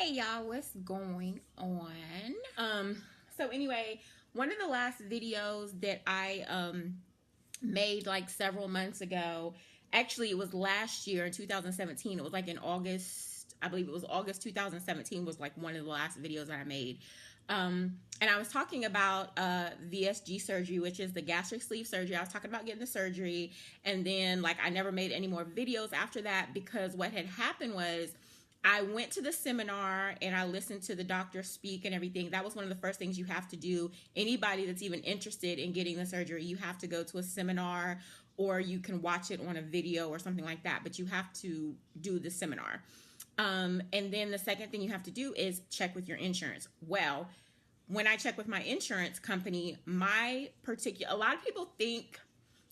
Hey y'all, what's going on? So anyway, one of the last videos that I made like several months ago, actually it was last year in 2017. It was like in August, I believe it was August 2017 was like one of the last videos that I made. And I was talking about VSG surgery, which is the gastric sleeve surgery. I was talking about getting the surgery, and then like I never made any more videos after that because what had happened was I went to the seminar and I listened to the doctor speak and everything. That was one of the first things you have to do. Anybody that's even interested in getting the surgery, you have to go to a seminar, or you can watch it on a video or something like that, but you have to do the seminar. And then the second thing you have to do is check with your insurance. Well, when I check with my insurance company, a lot of people think,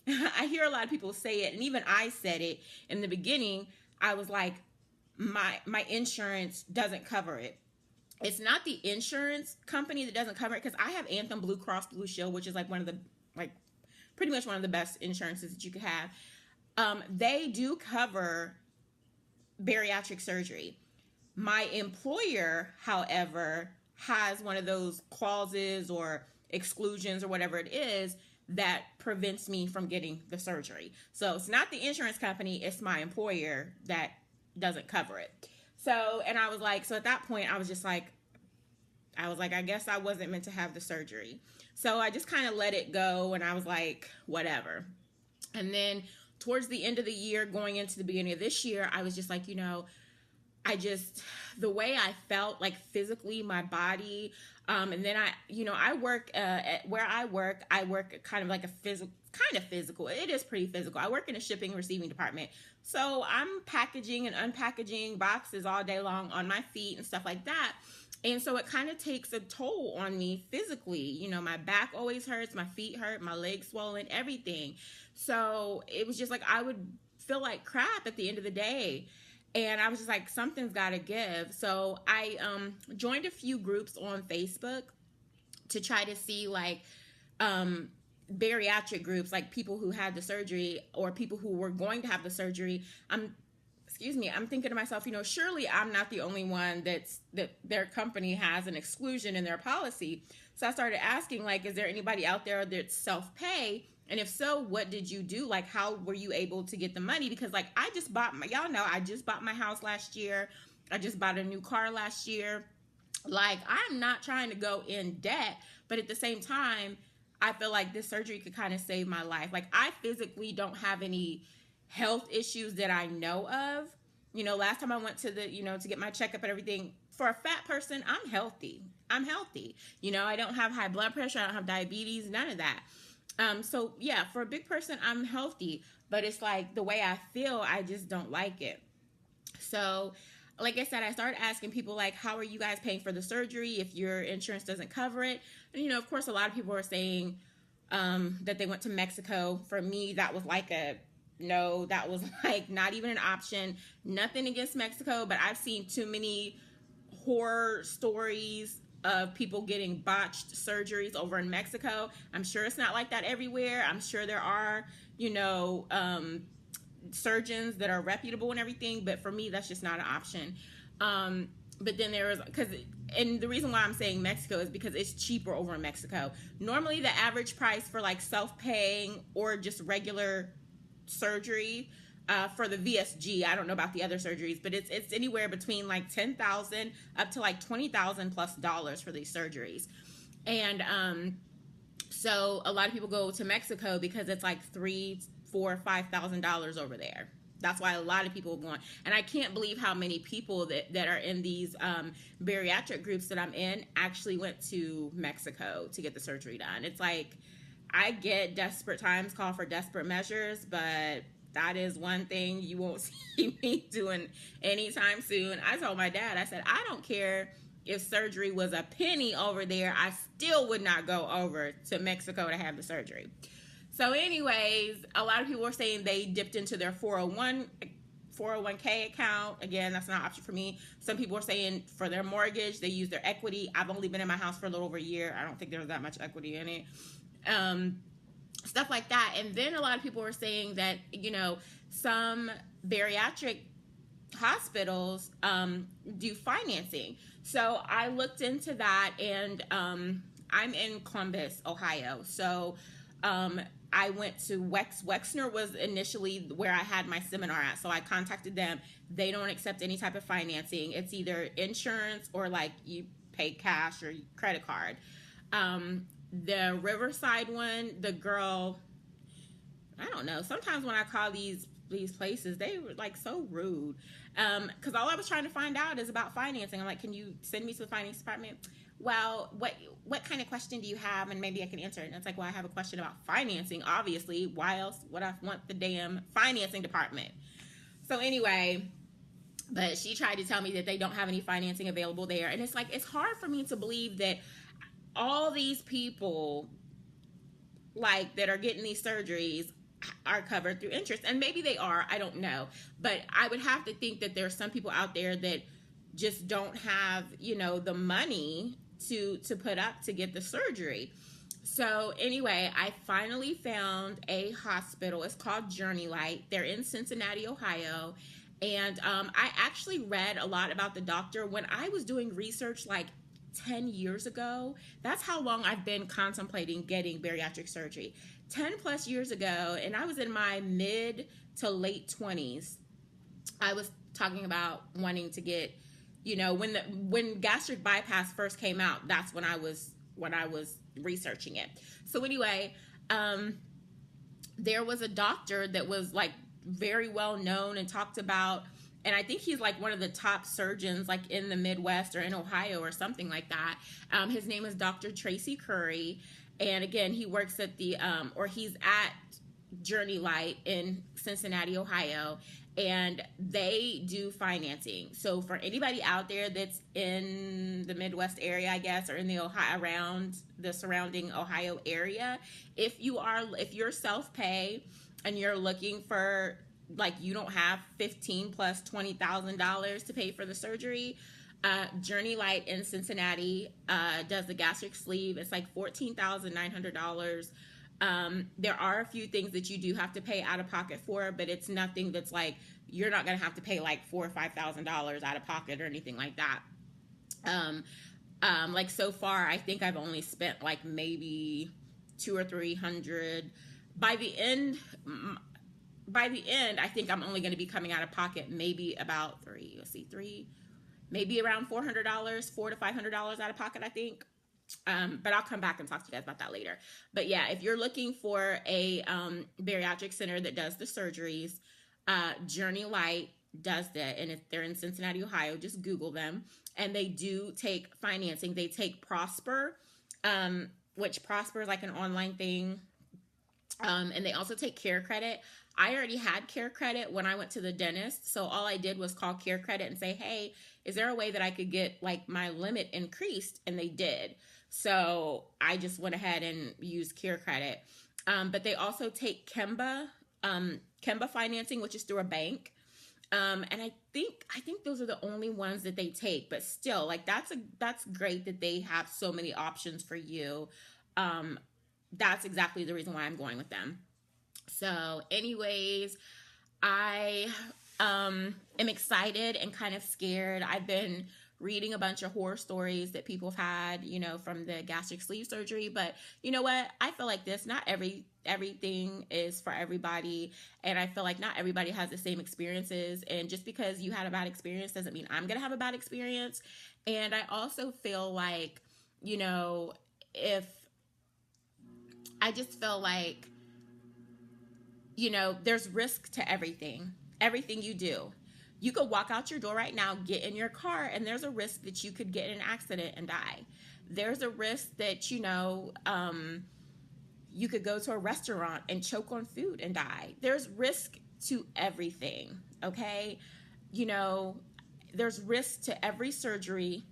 I hear a lot of people say it, and even I said it in the beginning. I was like, my insurance doesn't cover it. It's not the insurance company that doesn't cover it, because I have Anthem Blue Cross Blue Shield, which is like pretty much one of the best insurances that you could have. They do cover bariatric surgery. My employer, however, has one of those clauses or exclusions or whatever it is that prevents me from getting the surgery. So it's not the insurance company, it's my employer that doesn't cover it. So, and I was like, so at that point, I was like, I guess I wasn't meant to have the surgery. So I just kind of let it go, and I was like, whatever. And then towards the end of the year, going into the beginning of this year, I was just like, the way I felt like physically, my body, and then I work where I work kind of like physical. It is pretty physical. I work in a shipping and receiving department. So I'm packaging and unpackaging boxes all day long on my feet and stuff like that. And so it kind of takes a toll on me physically. My back always hurts, my feet hurt, my legs swollen, everything. So it was just like I would feel like crap at the end of the day. And I was just like, something's got to give. So I joined a few groups on Facebook to try to see like bariatric groups, like people who had the surgery or people who were going to have the surgery. I'm thinking to myself, surely I'm not the only one that their company has an exclusion in their policy. So I started asking, like, is there anybody out there that's self-pay? And if so, what did you do? Like, how were you able to get the money? Because like, I just bought my house last year. I just bought a new car last year. Like, I'm not trying to go in debt, but at the same time, I feel like this surgery could kind of save my life. Like, I physically don't have any health issues that I know of. Last time I went to to get my checkup and everything, for a fat person, I'm healthy. I don't have high blood pressure. I don't have diabetes, none of that. So yeah, for a big person, I'm healthy, but it's like the way I feel, I just don't like it. So like I said, I started asking people like, how are you guys paying for the surgery if your insurance doesn't cover it? And of course, a lot of people are saying that they went to Mexico. For me, that was like no, that was like not even an option. Nothing against Mexico, but I've seen too many horror stories of people getting botched surgeries over in Mexico. I'm sure it's not like that everywhere. I'm sure there are, surgeons that are reputable and everything, but for me, that's just not an option. But then and the reason why I'm saying Mexico is because it's cheaper over in Mexico. Normally, the average price for like self-paying or just regular surgery for the VSG, I don't know about the other surgeries, but it's anywhere between like $10,000 up to like $20,000+ for these surgeries. And so a lot of people go to Mexico because it's like $3,000, $4,000, $5,000 over there. That's why a lot of people are going. And I can't believe how many people that are in these bariatric groups that I'm in actually went to Mexico to get the surgery done. It's like, I get desperate times call for desperate measures, but that is one thing you won't see me doing anytime soon. I told my dad, I said, I don't care if surgery was a penny over there. I still would not go over to Mexico to have the surgery. So anyways, a lot of people are saying they dipped into their 401k account. Again, that's not an option for me. Some people are saying for their mortgage, they use their equity. I've only been in my house for a little over a year. I don't think there's that much equity in it. Stuff like that. And then a lot of people are saying that, some bariatric hospitals do financing. So I looked into that, and I'm in Columbus, Ohio. So I went to Wexner was initially where I had my seminar at. So I contacted them. They don't accept any type of financing. It's either insurance or like you pay cash or credit card. The Riverside one, the girl, I don't know. Sometimes when I call these places, they were like so rude. Because all I was trying to find out is about financing. I'm like, can you send me to the finance department? Well, what kind of question do you have? And maybe I can answer it. And it's like, well, I have a question about financing. Obviously, why else would I want the damn financing department? So anyway, but she tried to tell me that they don't have any financing available there. And it's like, it's hard for me to believe that all these people like that are getting these surgeries are covered through interest. And maybe they are, I don't know. But I would have to think that there's some people out there that just don't have, you know, the money to put up to get the surgery. So anyway, I finally found a hospital. It's called Journey Light. They're in Cincinnati, Ohio. And I actually read a lot about the doctor when I was doing research like 10 years ago. That's how long I've been contemplating getting bariatric surgery. 10 plus years ago, and I was in my mid to late 20s. I was talking about wanting to get, you know, when gastric bypass first came out, that's when I was researching it. So anyway, there was a doctor that was like very well known and talked about, and I think he's like one of the top surgeons like in the Midwest or in Ohio or something like that. His name is Dr. Tracy Curry. And again, he works at the, or he's at Journey Light in Cincinnati, Ohio, and they do financing. So for anybody out there that's in the Midwest area, I guess, or in the Ohio, around the surrounding Ohio area, if you're self-pay and you're looking for, like, you don't have $15,000 plus $20,000 to pay for the surgery, Journey Light in Cincinnati does the gastric sleeve. It's like $14,900. There are a few things that you do have to pay out of pocket for, but it's nothing that's like, you're not going to have to pay like $4,000 or $5,000 out of pocket or anything like that. Like so far, I think I've only spent like maybe $200 or $300. By the end, I think I'm only going to be coming out of pocket maybe about maybe around $400, $400 to $500 out of pocket, I think. But I'll come back and talk to you guys about that later. But yeah, if you're looking for a bariatric center that does the surgeries, Journey Light does that. And if they're in Cincinnati, Ohio, just Google them. And they do take financing. They take Prosper, which Prosper is like an online thing. And they also take Care Credit. I already had Care Credit when I went to the dentist. So all I did was call Care Credit and say, hey, is there a way that I could get like my limit increased? And they did. So I just went ahead and used Care Credit. But they also take Kemba financing, which is through a bank. And I think those are the only ones that they take, but still, like, that's great that they have so many options for you. That's exactly the reason why I'm going with them. So anyways, I am excited and kind of scared. I've been reading a bunch of horror stories that people have had, you know, from the gastric sleeve surgery. But you know what? I feel like this, not everything is for everybody. And I feel like not everybody has the same experiences. And just because you had a bad experience doesn't mean I'm going to have a bad experience. And I also feel like, you know, I just feel like, you know, there's risk to everything you do. You could walk out your door right now, get in your car, and there's a risk that you could get in an accident and die. There's a risk that, you know, you could go to a restaurant and choke on food and die. There's risk to everything, okay? You know, there's risk to every surgery,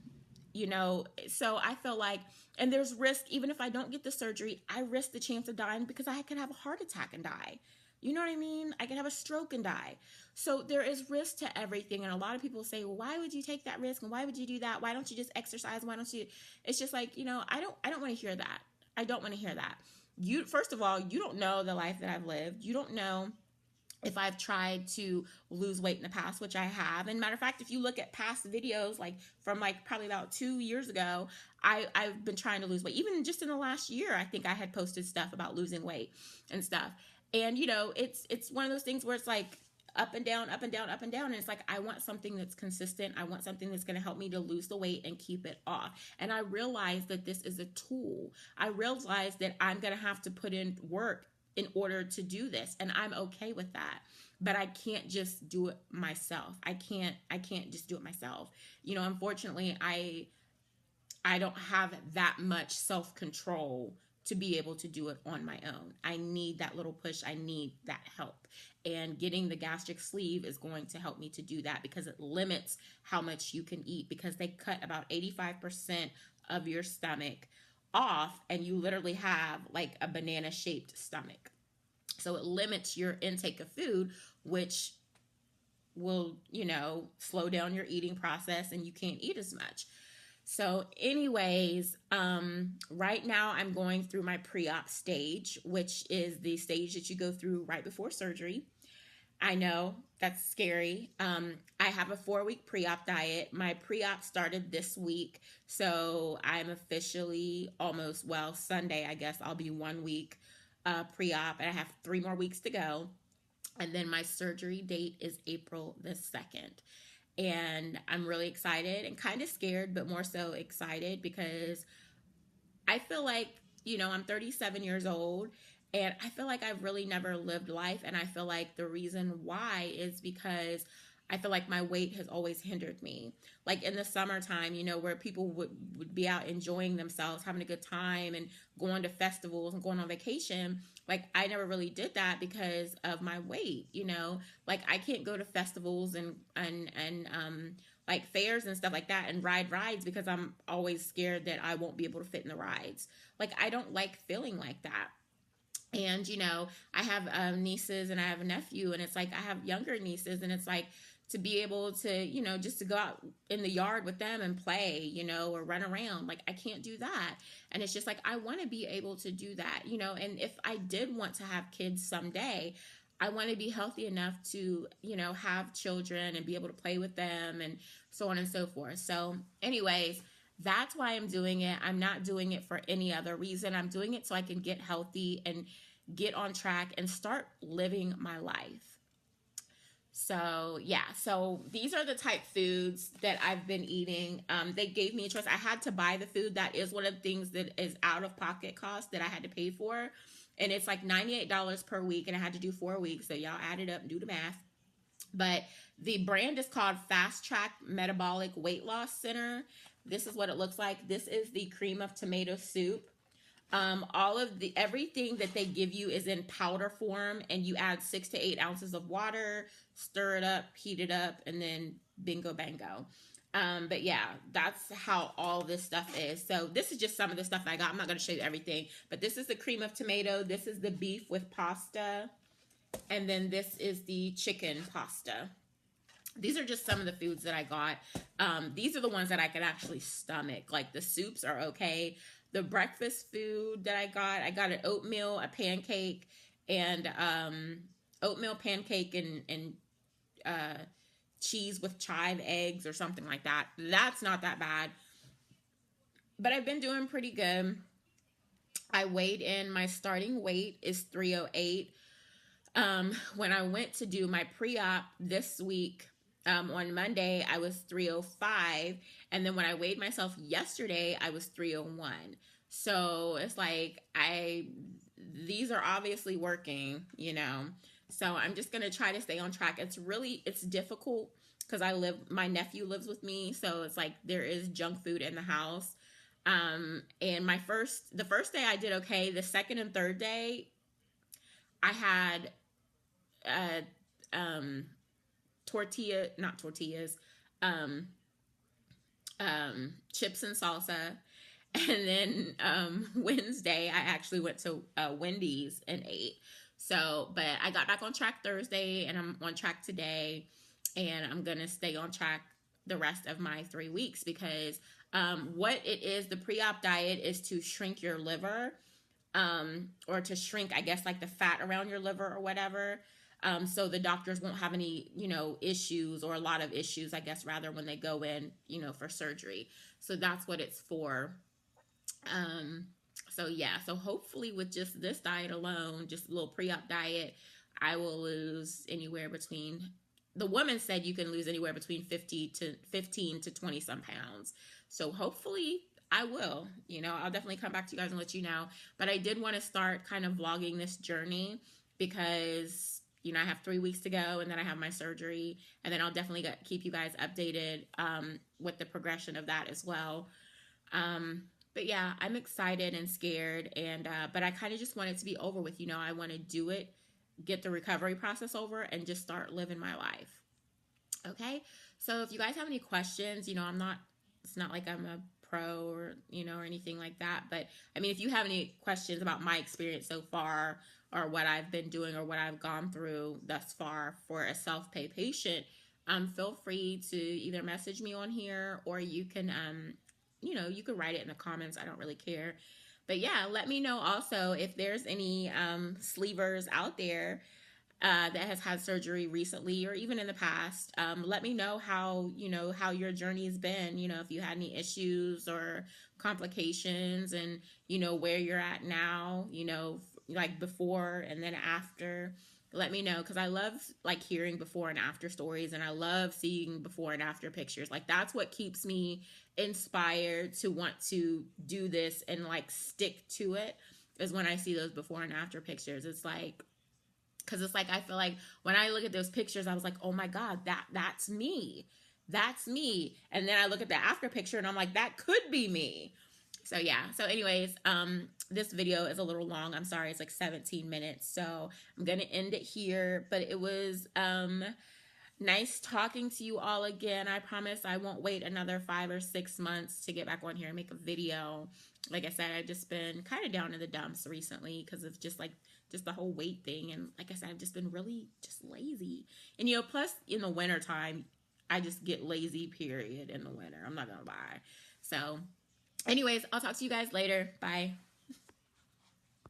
you know, so I feel like, and there's risk, even if I don't get the surgery, I risk the chance of dying because I could have a heart attack and die. You know what I mean? I can have a stroke and die. So there is risk to everything. And a lot of people say, well, why would you take that risk? And why would you do that? Why don't you just exercise? Why don't you? It's just like, you know, I don't want to hear that. I don't want to hear that. First of all, you don't know the life that I've lived. You don't know if I've tried to lose weight in the past, which I have. And matter of fact, if you look at past videos, like from like probably about 2 years ago, I've been trying to lose weight. Even just in the last year, I think I had posted stuff about losing weight and stuff. And you know, it's one of those things where it's like up and down, up and down, up and down. And it's like, I want something that's consistent. I want something that's going to help me to lose the weight and keep it off. And I realize that this is a tool. I realize that I'm going to have to put in work in order to do this, and I'm okay with that. But I can't just do it myself. I can't just do it myself. You know, unfortunately, I don't have that much self-control to be able to do it on my own. I need that little push. I need that help. And getting the gastric sleeve is going to help me to do that, because it limits how much you can eat, because they cut about 85% of your stomach off, and you literally have like a banana shaped stomach. So it limits your intake of food, which will, you know, slow down your eating process, and you can't eat as much. So anyways, right now I'm going through my pre-op stage, which is the stage that you go through right before surgery. I know that's scary. I have a 4-week pre-op diet. My pre-op started this week, so I'm officially almost, well, Sunday, I guess I'll be 1 week pre-op, and I have 3 more weeks to go. And then my surgery date is April the 2nd. And I'm really excited and kind of scared, but more so excited, because I feel like, you know, I'm 37 years old, and I feel like I've really never lived life. And I feel like the reason why is because I feel like my weight has always hindered me. Like in the summertime, you know, where people would be out enjoying themselves, having a good time and going to festivals and going on vacation. Like I never really did that because of my weight, you know. Like I can't go to festivals and like fairs and stuff like that and ride rides, because I'm always scared that I won't be able to fit in the rides. Like I don't like feeling like that. And, you know, I have nieces and I have a nephew, and it's like I have younger nieces, and it's like to be able to, you know, just to go out in the yard with them and play, you know, or run around. Like I can't do that. And it's just like, I want to be able to do that, you know. And if I did want to have kids someday, I want to be healthy enough to, you know, have children and be able to play with them and so on and so forth. So anyways, that's why I'm doing it. I'm not doing it for any other reason. I'm doing it so I can get healthy and get on track and start living my life. So yeah, so these are the type foods that I've been eating. They gave me a choice. I had to buy the food. That is one of the things that is out of pocket cost that I had to pay for. And it's like $98 per week, and I had to do 4 weeks. So y'all add it up and do the math. But the brand is called Fast Track Metabolic Weight Loss Center. This is what it looks like. This is the cream of tomato soup. All of the everything that they give you is in powder form, and you add 6 to 8 ounces of water, stir it up, heat it up, and then bingo bango. But yeah, that's how all this stuff is. So this is just some of the stuff I got. I'm not going to show you everything, but this is the cream of tomato. This is the beef with pasta. And then this is the chicken pasta. These are just some of the foods that I got. These are the ones that I could actually stomach. Like the soups are okay. The breakfast food that I got an oatmeal, a pancake, and oatmeal pancake and cheese with chive eggs or something like that. That's not that bad. But I've been doing pretty good. I weighed in. My starting weight is 308. When I went to do my pre-op this week, on Monday, I was 305. And then when I weighed myself yesterday, I was 301. So it's like, these are obviously working, you know. So I'm just going to try to stay on track. It's difficult because my nephew lives with me. So it's like there is junk food in the house. And the first day I did okay. The second and third day, I had chips and salsa. And then Wednesday, I actually went to Wendy's and ate. So, but I got back on track Thursday, and I'm on track today, and I'm going to stay on track the rest of my 3 weeks, because what it is, the pre-op diet is to shrink your liver, or to shrink, I guess, like the fat around your liver or whatever. So the doctors won't have any, issues, or a lot of issues, I guess, rather, when they go in, for surgery. So that's what it's for. Um, so yeah, so hopefully with just this diet alone, just a little pre-op diet, I will lose anywhere between, the woman said you can lose anywhere between 15 to 20 some pounds. So hopefully I will, I'll definitely come back to you guys and let you know. But I did want to start kind of vlogging this journey because, I have 3 weeks to go, and then I have my surgery, and then I'll definitely keep you guys updated with the progression of that as well. But yeah, I'm excited and scared, and but I kind of just want it to be over with. I want to do it, get the recovery process over, and just start living my life. Okay, so if you guys have any questions, I'm not. It's not like I'm a pro, or or anything like that. But I mean, if you have any questions about my experience so far, or what I've been doing, or what I've gone through thus far for a self-pay patient, feel free to either message me on here, or you can you could write it in the comments. I don't really care. But yeah, let me know also if there's any sleevers out there that has had surgery recently, or even in the past. Let me know how your journey's been. If you had any issues or complications, and where you're at now. Like before and then after. Let me know, because I love like hearing before and after stories, and I love seeing before and after pictures. Like that's what keeps me inspired to want to do this and like stick to it, is when I see those before and after pictures. It's like, because it's like, I feel like when I look at those pictures, I was like, oh my God, that's me. That's me. And then I look at the after picture and I'm like, that could be me. So yeah. So anyways, this video is a little long. I'm sorry. It's like 17 minutes. So I'm going to end it here, but it was, nice talking to you all again. I promise I won't wait another 5 or 6 months to get back on here and make a video. Like I said, I've just been kind of down in the dumps recently because of just the whole weight thing. And like I said, I've just been really just lazy. And plus in the winter time, I just get lazy, period, in the winter. I'm not gonna lie. So anyways, I'll talk to you guys later. Bye.